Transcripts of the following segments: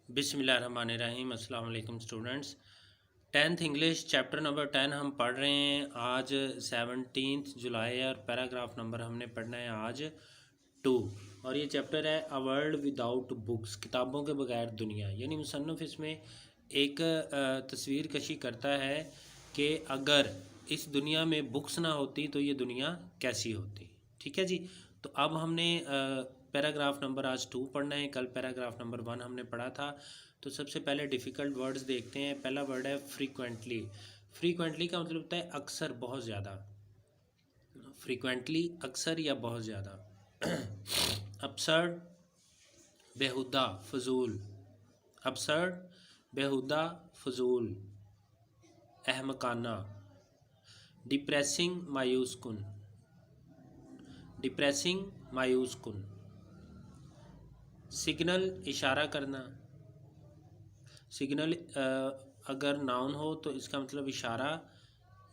बिस्मिल्लाहिर्रहमानिर्रहीम। अस्सलाम वालेकुम students. 10th English chapter number 10 हम पढ़ रहे हैं आज 17 जुलाई और पैराग्राफ नंबर हमने पढ़ना है आज 2। और ये चैप्टर है अ वर्ल्ड विदाउट बुक्स, किताबों के बगैर दुनिया। यानी मुसन्निफ़ इसमें एक तस्वीर कशी करता है कि अगर इस दुनिया में बुक्स ना होती तो ये दुनिया कैसी होती। ठीक है जी। तो अब हमने पैराग्राफ नंबर आज 2 पढ़ना है। कल पैराग्राफ नंबर 1 हमने पढ़ा था। तो सबसे पहले डिफ़िकल्ट वर्ड्स देखते हैं। पहला वर्ड है फ्रीक्वेंटली। फ्रीक्वेंटली का मतलब होता है अक्सर, बहुत ज़्यादा। फ्रीक्वेंटली अक्सर या बहुत ज़्यादा। absurd बेहुदा फजूल। absurd बेहुदा फजूल, अहमकाना। डिप्रेसिंग मायूस कुन। डिप्रेसिंग मायूस कुन। सिग्नल इशारा करना। सिग्नल अगर नाउन हो तो इसका मतलब इशारा,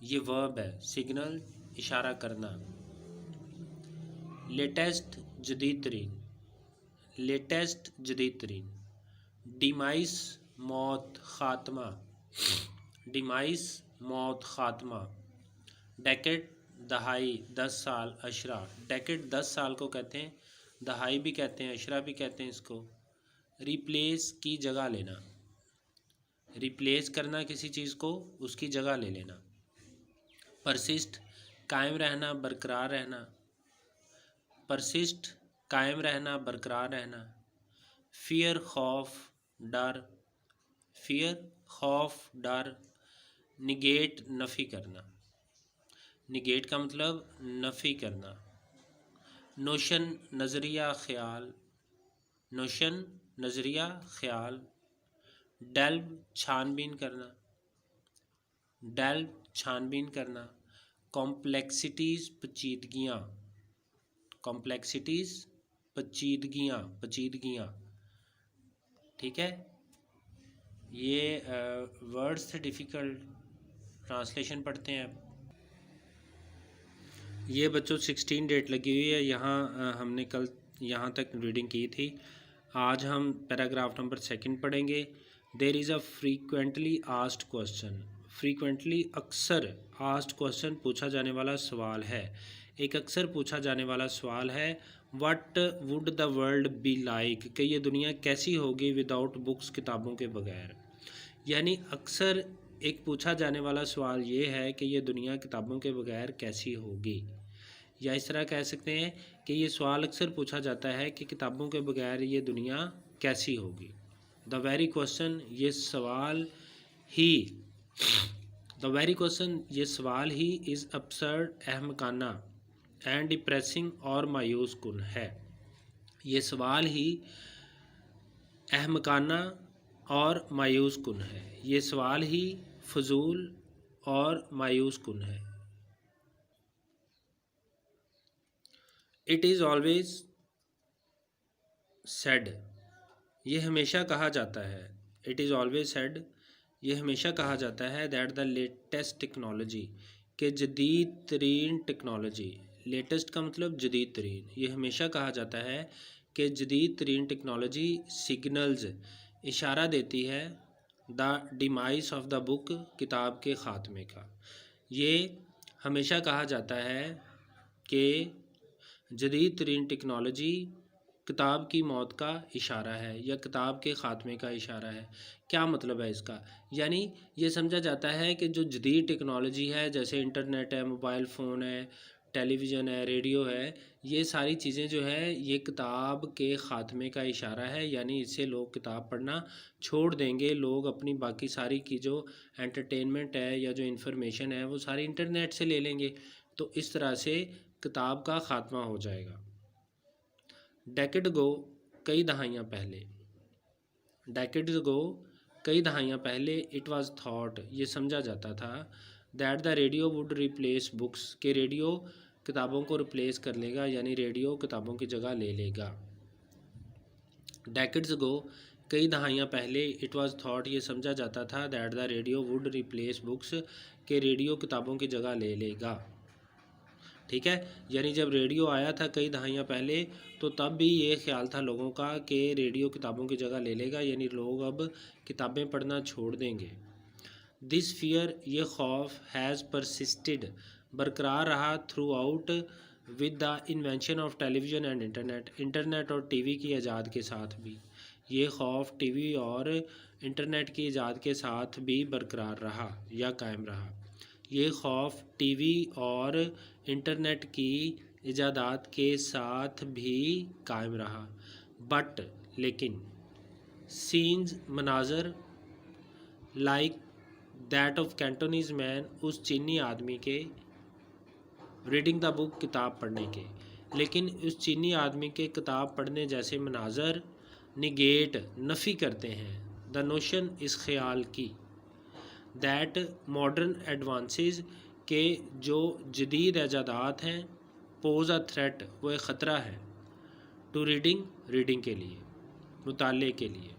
ये वर्ब है। सिग्नल इशारा करना। लेटेस्ट जदीद तरीन। लेटेस्ट जदीद तरीन। डिमाइस मौत ख़ात्मा। डिमाइस मौत ख़ात्मा। डेकेड दहाई 10 साल अशरा। डेकेड 10 साल को कहते हैं, दहाई भी कहते हैं, अशरा भी कहते हैं इसको। रिप्लेस की जगह लेना। रिप्लेस करना किसी चीज़ को, उसकी जगह ले लेना। परसिस्ट कायम रहना, बरकरार रहना। परसिस्ट कायम रहना, बरकरार रहना। फियर खौफ डर। फियर खौफ डर। निगेट नफ़ी करना। निगेट का मतलब नफ़ी करना। नोशन नज़रिया ख़याल। नोशन नज़रिया ख़याल। डेल्व छानबीन करना। डेल्व छानबीन करना। कॉम्प्लेक्सिटीज़ पेचीदगियाँ। कॉम्प्लेक्सिटीज़ पेचीदगियाँ, पेचीदगियाँ। ठीक है। ये वर्ड्स थे डिफ़िकल्ट। ट्रांसलेशन पढ़ते हैं अब। ये बच्चों 16 डेट लगी हुई है यहाँ। हमने कल यहाँ तक रीडिंग की थी। आज हम पैराग्राफ नंबर 2 पढ़ेंगे। There is a frequently asked question. Frequently अक्सर आस्क्ड क्वेश्चन पूछा जाने वाला सवाल है। एक अक्सर पूछा जाने वाला सवाल है। What would the world be like, कि ये दुनिया कैसी होगी विदाउट बुक्स, किताबों के बगैर। यानी अक्सर एक पूछा जाने वाला सवाल ये है कि ये दुनिया किताबों के बगैर कैसी होगी। या इस तरह कह सकते हैं कि ये सवाल अक्सर पूछा जाता है कि किताबों के बगैर ये दुनिया कैसी होगी। द वेरी क्वेश्चन, ये सवाल ही, द वेरी क्वेश्चन, ये सवाल ही इज़ absurd, अहमकाना एंड डिप्रेसिंग और मायूस कुन है। ये सवाल ही अहमकाना और मायूस कुन है। ये सवाल ही फजूल और मायूस कुन है। इट इज़ ऑलवेज सेड, ये हमेशा कहा जाता है। इट इज़ ऑलवेज सेड, ये हमेशा कहा जाता है। दैट द लेटेस्ट टेक्नोलॉजी, के जदीद तरीन टेक्नोलॉजी। लेटेस्ट का मतलब जदीद तरीन। ये हमेशा कहा जाता है कि जदीद तरीन टेक्नोलॉजी सिग्नल्स इशारा देती है the demise of the book, किताब के ख़ात्मे का। ये हमेशा कहा जाता है कि जदीद तरीन टेक्नोलॉजी किताब की मौत का इशारा है या किताब के ख़ात्मे का इशारा है। क्या मतलब है इसका? यानी ये समझा जाता है कि जो जदीद टेक्नोलॉजी है, जैसे इंटरनेट है, मोबाइल फ़ोन है, टेलीविज़न है, रेडियो है, ये सारी चीज़ें जो है ये किताब के ख़ात्मे का इशारा है। यानी इससे लोग किताब पढ़ना छोड़ देंगे। लोग अपनी बाकी सारी की जो एंटरटेनमेंट है या जो इन्फॉर्मेशन है वो सारी इंटरनेट से ले लेंगे। तो इस तरह से किताब का ख़ात्मा हो जाएगा। डेकेड गो, कई दहाइयाँ पहले। डेकेड गो, कई दहाइयाँ पहले। इट वाज थॉट, ये समझा जाता था। That the radio would replace books, के रेडियो किताबों को रिप्लेस कर लेगा, यानी रेडियो किताबों की जगह ले लेगा। डेकेड्स गो, कई दहाइयाँ पहले। इट वाज थॉट, ये समझा जाता था। That the radio would replace books, के रेडियो किताबों की जगह ले लेगा। ठीक है, यानी जब रेडियो आया था कई दहाइयाँ पहले, तो तब भी ये ख्याल था लोगों का कि रेडियो किताबों की जगह ले लेगा, यानी लोग अब किताबें पढ़ना छोड़ देंगे। दिस फियर, ये खौफ, हैज़ परसिस्टेड, बरकरार रहा through out with the invention of television and internet और टीवी की ईजाद के साथ भी। ये खौफ टीवी और इंटरनेट की ईजाद के साथ भी बरकरार रहा या कायम रहा। ये खौफ टीवी और इंटरनेट की इजादात के साथ भी कायम रहा। बट, लेकिन, सीन्स, मनाजर, like that of Cantonese man, उस चीनी आदमी के, रीडिंग द बुक, किताब पढ़ने के, लेकिन उस चीनी आदमी के किताब पढ़ने जैसे मनाजर निगेट, नफ़ी करते हैं, द नोशन, इस ख्याल की, दैट मॉडर्न एडवांसेस, के जो जदीद ईजादात हैं, पोज अ थ्रेट, वो एक ख़तरा है, टू रीडिंग के लिए, मुताले के लिए।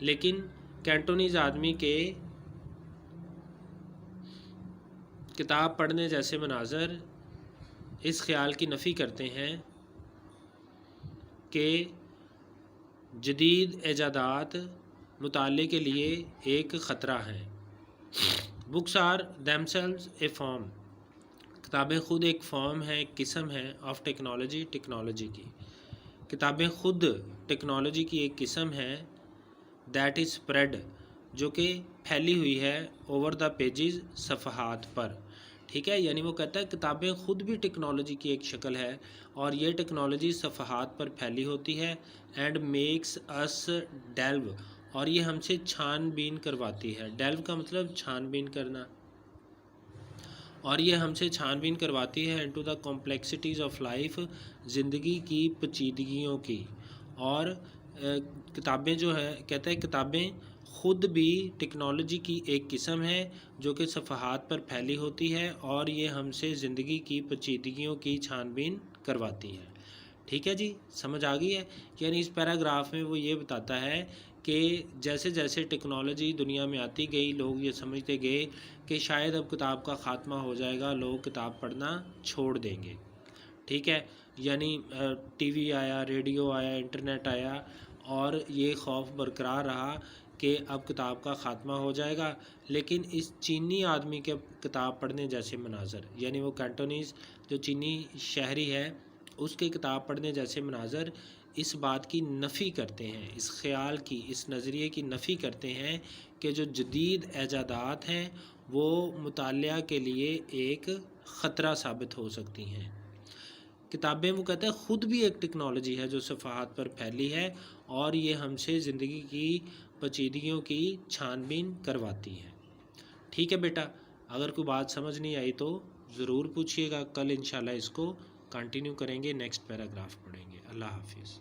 लेकिन कैंटोनीज आदमी के किताब पढ़ने जैसे मनाजर इस ख्याल की नफ़ी करते हैं कि जदीद ईजादात मुताले के लिए एक ख़तरा है। Books are themselves a form, किताबें ख़ुद एक फॉर्म है, एक किस्म है, ऑफ टेक्नोलॉजी की। किताबें ख़ुद टेक्नोलॉजी की एक किस्म है, दैट इज़ स्प्रेड, जो कि फैली हुई है, ओवर द पेजेस, सफ़हात पर। ठीक है, यानी वो कहता है किताबें ख़ुद भी टेक्नोलॉजी की एक शक्ल है और ये टेक्नोलॉजी सफ़हात पर फैली होती है, एंड मेक्स अस डेल्व, और ये हमसे छानबीन करवाती है। डेल्व का मतलब छानबीन करना, और ये हमसे छानबीन करवाती है into the complexities of life, ज़िंदगी की पेचीदगियों की। और किताबें जो है, कहता है किताबें ख़ुद भी टेक्नोलॉजी की एक किस्म है जो कि सफ़हात पर फैली होती है और ये हमसे ज़िंदगी की पेचीदगियों की छानबीन करवाती है। ठीक है जी, समझ आ गई है। यानी इस पैराग्राफ में वो ये बताता है कि जैसे जैसे टेक्नोलॉजी दुनिया में आती गई, लोग ये समझते गए कि शायद अब किताब का ख़ात्मा हो जाएगा, लोग किताब पढ़ना छोड़ देंगे। ठीक है, यानी टीवी आया, रेडियो आया, इंटरनेट आया, और ये खौफ बरकरार रहा कि अब किताब का ख़ात्मा हो जाएगा। लेकिन इस चीनी आदमी के किताब पढ़ने जैसे मनाजर, यानी वो कैंटोनीज़ जो चीनी शहरी है उसके किताब पढ़ने जैसे मनाजर इस बात की नफ़ी करते हैं, इस ख़याल की, इस नज़रिए की नफ़ी करते हैं कि जो जदीद ईजादात हैं वो मुतालिया के लिए एक ख़तरा साबित हो सकती हैं। किताबें, वो कहता है, ख़ुद भी एक टेक्नोलॉजी है जो सफ़हात पर फैली है और ये हमसे ज़िंदगी की पेचीदगियों की छानबीन करवाती है। ठीक है बेटा, अगर कोई बात समझ नहीं आई तो ज़रूर पूछिएगा। कल इंशाल्लाह इसको कंटिन्यू करेंगे, नेक्स्ट पैराग्राफ पढ़ेंगे। अल्लाह हाफिज़।